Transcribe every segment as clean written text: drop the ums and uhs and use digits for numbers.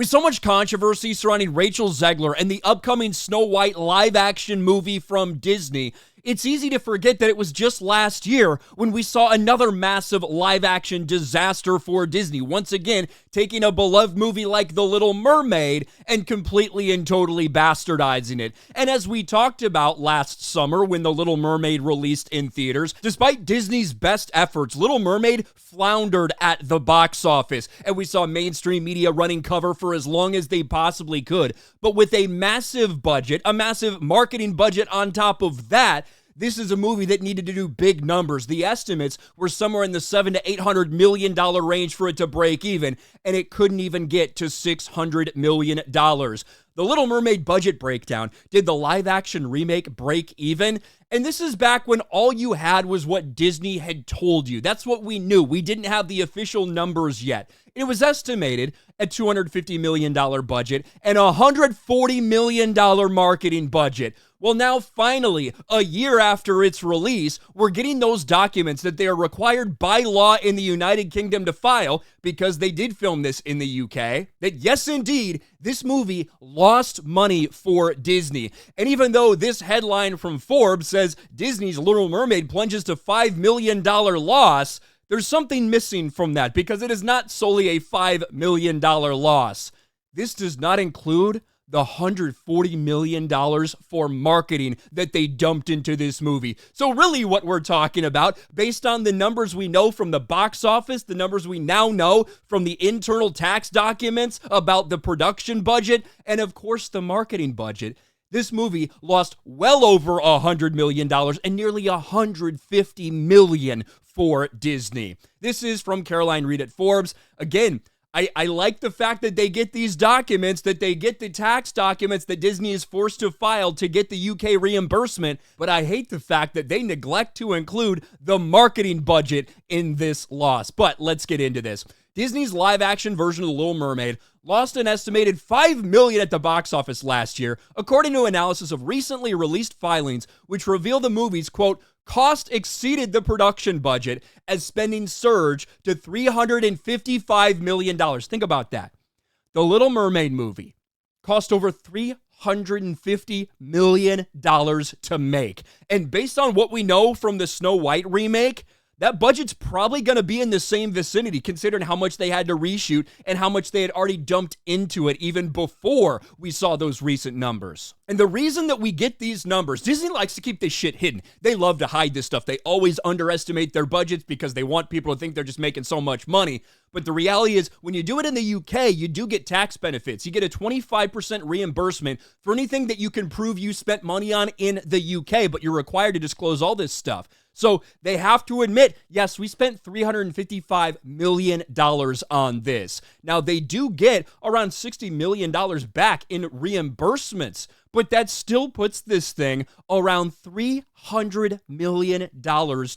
With so much controversy surrounding Rachel Zegler and the upcoming Snow White live-action movie from Disney, it's easy to forget that it was just last year when we saw another massive live-action disaster for Disney, once again taking a beloved movie like The Little Mermaid and completely and totally bastardizing it. And as we talked about last summer when The Little Mermaid released in theaters, despite Disney's best efforts, Little Mermaid floundered at the box office, and we saw mainstream media running cover for as long as they possibly could. But with a massive budget, a massive marketing budget on top of that, this is a movie that needed to do big numbers. The estimates were somewhere in the $700 to $800 million range for it to break even, and it couldn't even get to $600 million. The Little Mermaid budget breakdown. Did the live-action remake break even? And this is back when all you had was what Disney had told you. That's what we knew. We didn't have the official numbers yet. It was estimated at $250 million budget and a $140 million marketing budget. Well, now finally, a year after its release, we're getting those documents that they are required by law in the United Kingdom to file, because they did film this in the UK, that yes, indeed, this movie lost money for Disney. And even though this headline from Forbes says Disney's Little Mermaid plunges to $5 million loss, there's something missing from that, because it is not solely a $5 million loss. This does not include the $140 million for marketing that they dumped into this movie. So really what we're talking about, based on the numbers we know from the box office, the numbers we now know from the internal tax documents about the production budget, and of course the marketing budget, this movie lost well over $100 million and nearly $150 million for Disney. This is from Caroline Reed at Forbes. Again, I like the fact that they get these documents, that they get the tax documents that Disney is forced to file to get the UK reimbursement, but I hate the fact that they neglect to include the marketing budget in this loss. But let's get into this. Disney's live-action version of The Little Mermaid lost an estimated $5 million at the box office last year, according to analysis of recently released filings, which reveal the movie's, quote, cost exceeded the production budget as spending surged to $355 million. Think about that. The Little Mermaid movie cost over $350 million to make. And based on what we know from the Snow White remake, that budget's probably going to be in the same vicinity, considering how much they had to reshoot and how much they had already dumped into it even before we saw those recent numbers. And the reason that we get these numbers, Disney likes to keep this shit hidden. They love to hide this stuff. They always underestimate their budgets because they want people to think they're just making so much money. But the reality is, when you do it in the UK, you do get tax benefits. You get a 25% reimbursement for anything that you can prove you spent money on in the UK, but you're required to disclose all this stuff. So they have to admit, yes, we spent $355 million on this. Now, they do get around $60 million back in reimbursements, but that still puts this thing around $300 million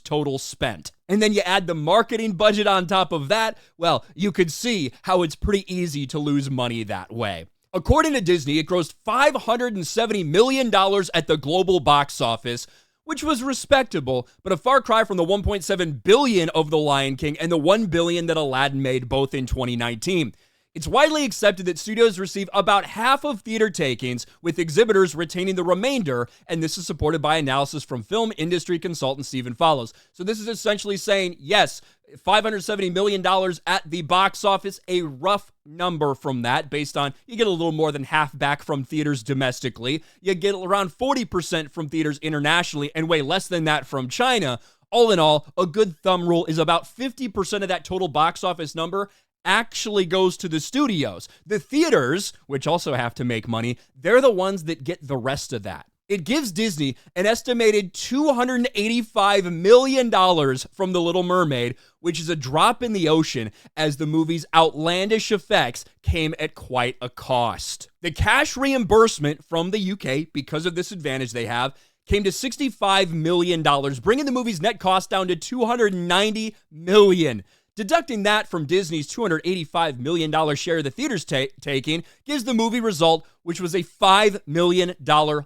total spent. And then you add the marketing budget on top of that, well, you could see how it's pretty easy to lose money that way. According to Disney, it grossed $570 million at the global box office, which was respectable, but a far cry from the $1.7 billion of The Lion King and the $1 billion that Aladdin made both in 2019. It's widely accepted that studios receive about half of theater takings, with exhibitors retaining the remainder, and this is supported by analysis from film industry consultant Stephen Follows. So this is essentially saying, yes, $570 million at the box office, a rough number from that, based on you get a little more than half back from theaters domestically, you get around 40% from theaters internationally, and way less than that from China. All in all, a good thumb rule is about 50% of that total box office number actually goes to the studios. The theaters, which also have to make money, they're the ones that get the rest of that. It gives Disney an estimated $285 million from The Little Mermaid, which is a drop in the ocean as the movie's outlandish effects came at quite a cost. The cash reimbursement from the UK, because of this advantage they have, came to $65 million, bringing the movie's net cost down to $290 million. Deducting that from Disney's $285 million share of the theater's taking gives the movie result, which was a $5 million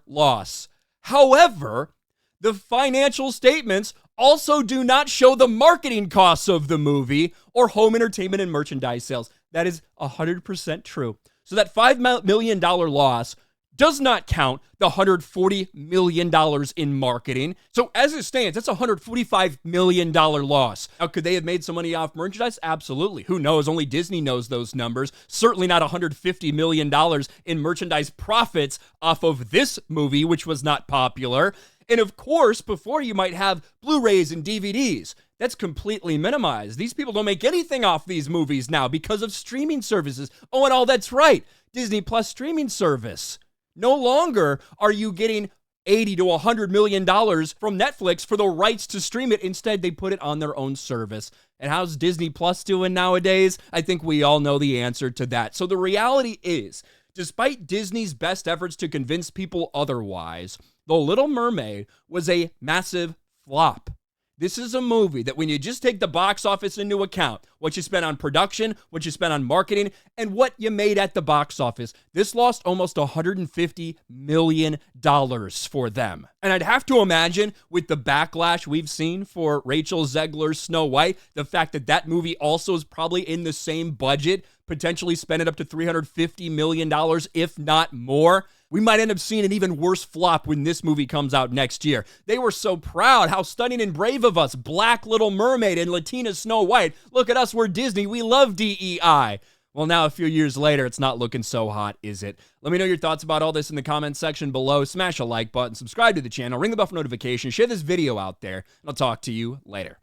loss. However, the financial statements also do not show the marketing costs of the movie or home entertainment and merchandise sales. That is 100% true. So that $5 million loss does not count the $140 million in marketing. So as it stands, that's a $145 million loss. Now, could they have made some money off merchandise? Absolutely. Who knows? Only Disney knows those numbers. Certainly not $150 million in merchandise profits off of this movie, which was not popular. And of course, before you might have Blu-rays and DVDs. That's completely minimized. These people don't make anything off these movies now because of streaming services. Oh, and all that's right. Disney Plus streaming service. No longer are you getting $80 to $100 million from Netflix for the rights to stream it. Instead, they put it on their own service. And how's Disney Plus doing nowadays? I think we all know the answer to that. So the reality is, despite Disney's best efforts to convince people otherwise, The Little Mermaid was a massive flop. This is a movie that when you just take the box office into account, what you spent on production, what you spent on marketing, and what you made at the box office, this lost almost $150 million for them. And I'd have to imagine with the backlash we've seen for Rachel Zegler's Snow White, the fact that that movie also is probably in the same budget, potentially spending up to $350 million, if not more. We might end up seeing an even worse flop when this movie comes out next year. They were so proud, how stunning and brave of us, Black Little Mermaid and Latina Snow White. Look at us, we're Disney, we love DEI. Well, now a few years later, it's not looking so hot, is it? Let me know your thoughts about all this in the comments section below. Smash a like button, subscribe to the channel, ring the bell for notifications, share this video out there, and I'll talk to you later.